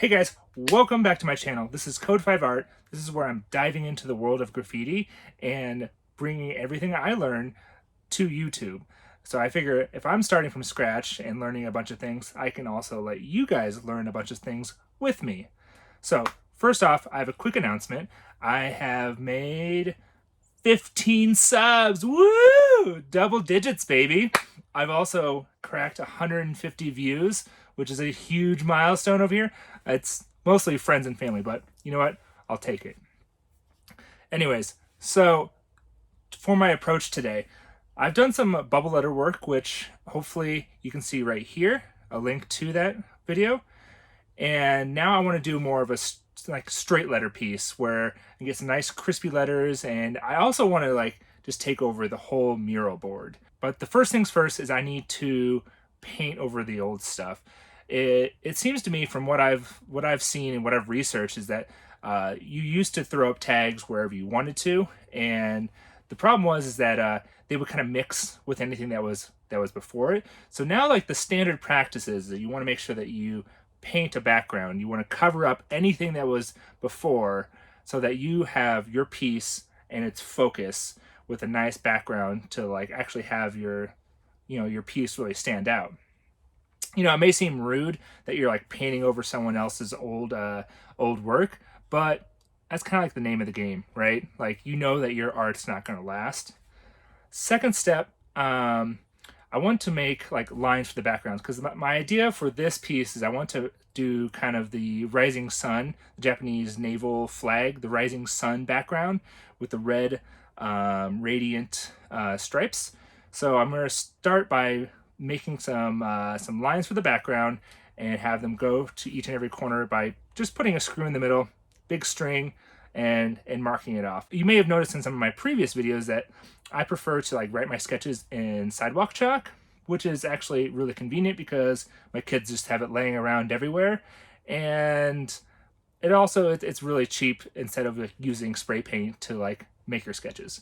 Hey guys, welcome back to my channel. This is Code 5 Art. This is where I'm diving into the world of graffiti and bringing everything I learn to YouTube. So I figure if I'm starting from scratch and learning a bunch of things, I can also let you guys learn a bunch of things with me. So first off, I have a quick announcement. I have made 15 subs. Woo! Double digits, baby. I've also cracked 150 views, which is a huge milestone over here. It's mostly friends and family, but you know what? I'll take it. Anyways, so for my approach today, I've done some bubble letter work, which hopefully you can see right here, a link to that video. And now I want to do more of a straight letter piece where I get some nice crispy letters, and I also want to just take over the whole mural board. But the first things first is I need to paint over the old stuff. It seems to me from what I've seen and what I've researched is that you used to throw up tags wherever you wanted to, and the problem is that they would kind of mix with anything that was before it. So now, like, the standard practice is that you want to make sure that you paint a background. You want to cover up anything that was before so that you have your piece and its focus with a nice background to actually have your piece really stand out. It may seem rude that you're painting over someone else's old work, but that's kind of like the name of the game, right? That your art's not going to last. Second step, I want to make lines for the backgrounds, because my idea for this piece is I want to do kind of the rising sun, the Japanese naval flag, the rising sun background with the red radiant stripes. So I'm going to start by making some lines for the background and have them go to each and every corner by just putting a screw in the middle, big string, and marking it off. You may have noticed in some of my previous videos that I prefer to write my sketches in sidewalk chalk, which is actually really convenient because my kids just have it laying around everywhere, and it's really cheap instead of using spray paint to make your sketches.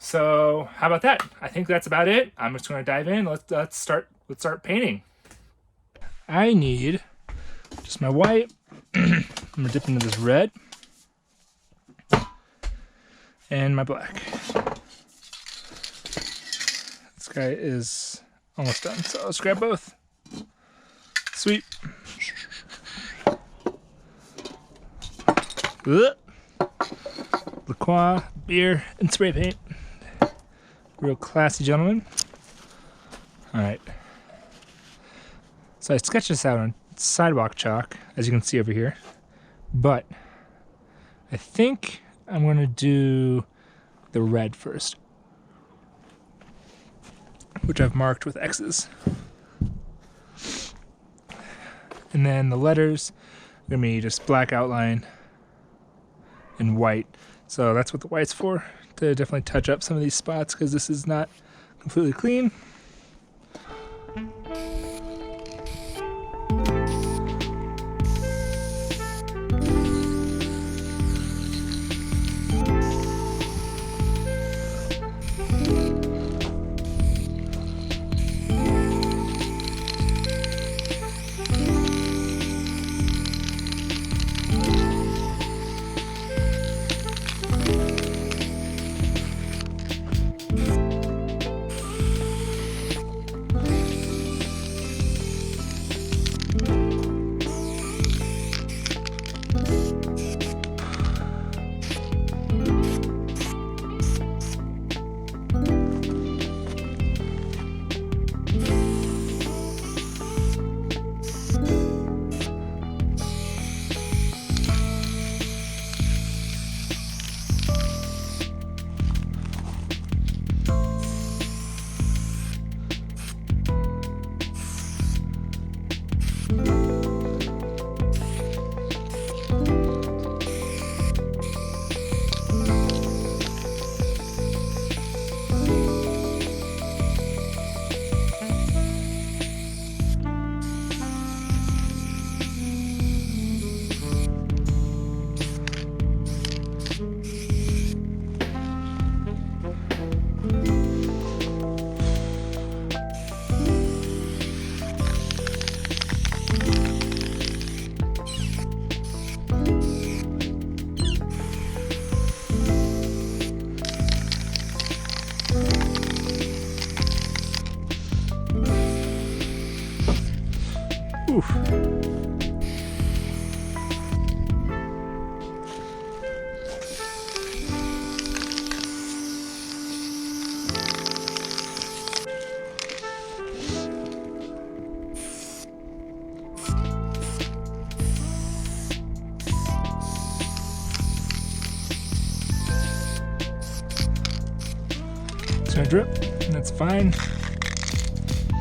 So how about that? I think that's about it. I'm just going to dive in. Let's start painting. I need just my white. I'm gonna dip into this red and my black. This guy is almost done, so let's grab both. Sweet. LaCroix, beer, and spray paint. Real classy gentleman. Alright. So I sketched this out on sidewalk chalk, as you can see over here. But I think I'm going to do the red first, which I've marked with X's. And then the letters are going to be just black outline and white. So that's what the white's for, to definitely touch up some of these spots because this is not completely clean. gonna drip, and that's fine.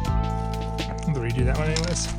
I'll redo that one anyways.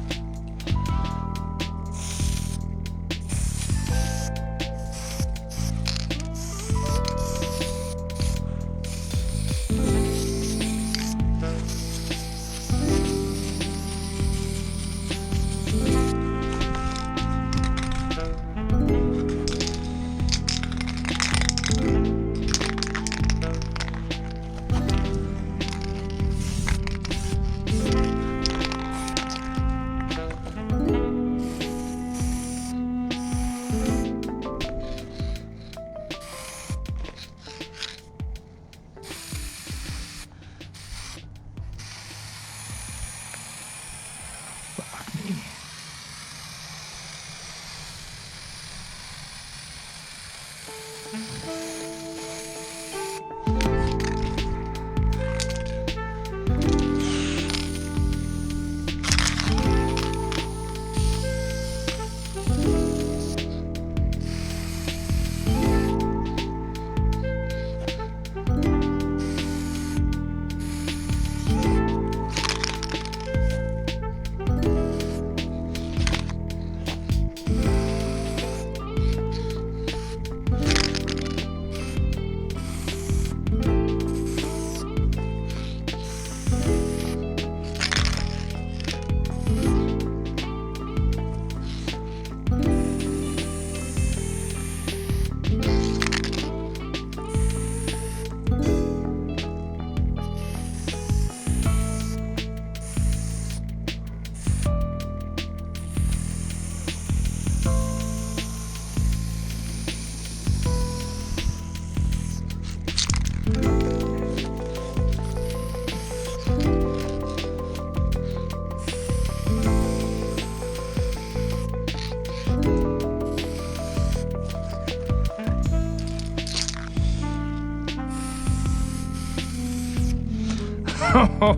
Oh,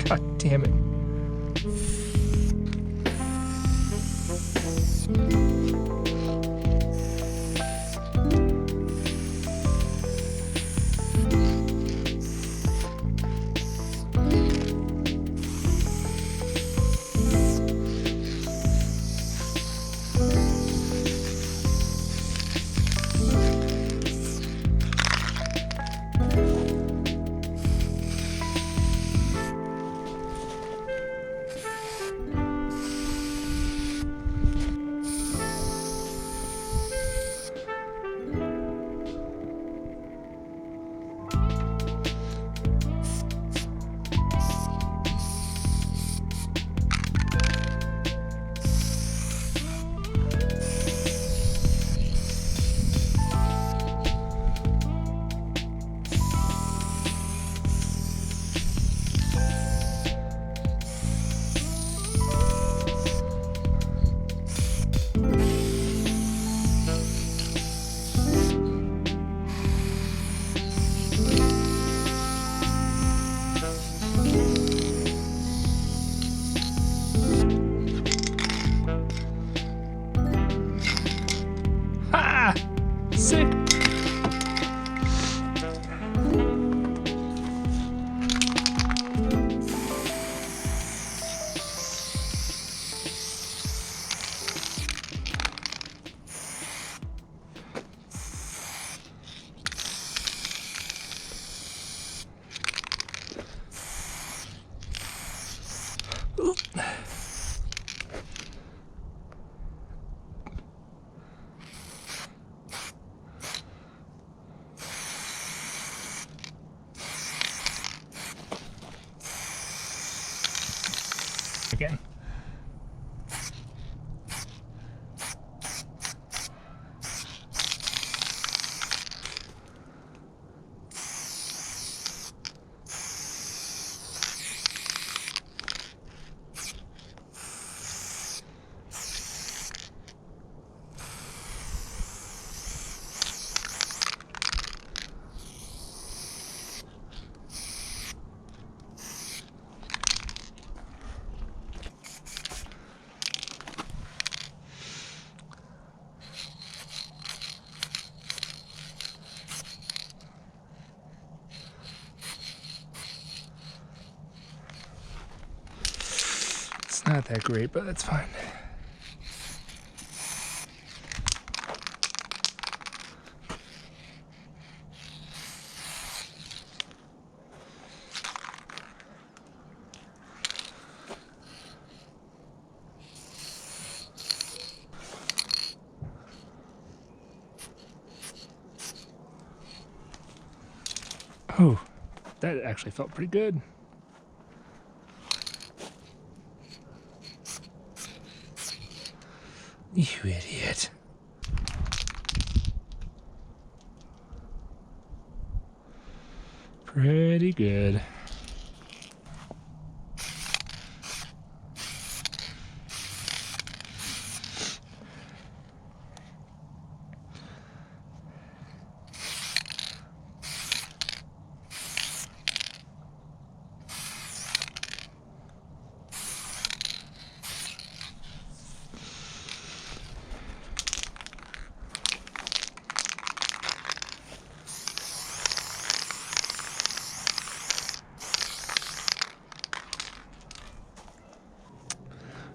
god damn it. Not that great, but that's fine. Oh, that actually felt pretty good. You idiot. Pretty good.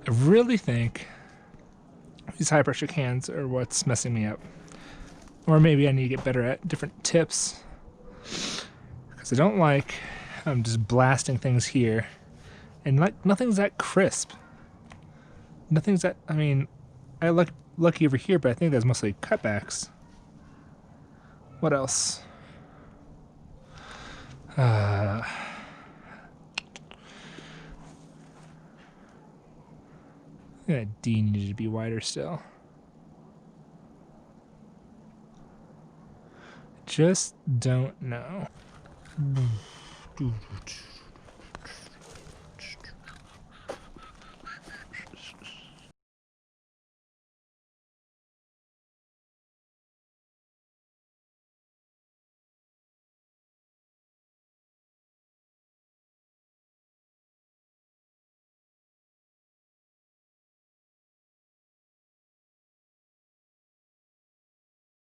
I really think these high pressure cans are what's messing me up. Or maybe I need to get better at different tips. Because I don't like just blasting things here. And like nothing's that crisp. Nothing's that, I mean, I look lucky over here, but I think that's mostly cutbacks. What else? That D needed to be wider still. Just don't know.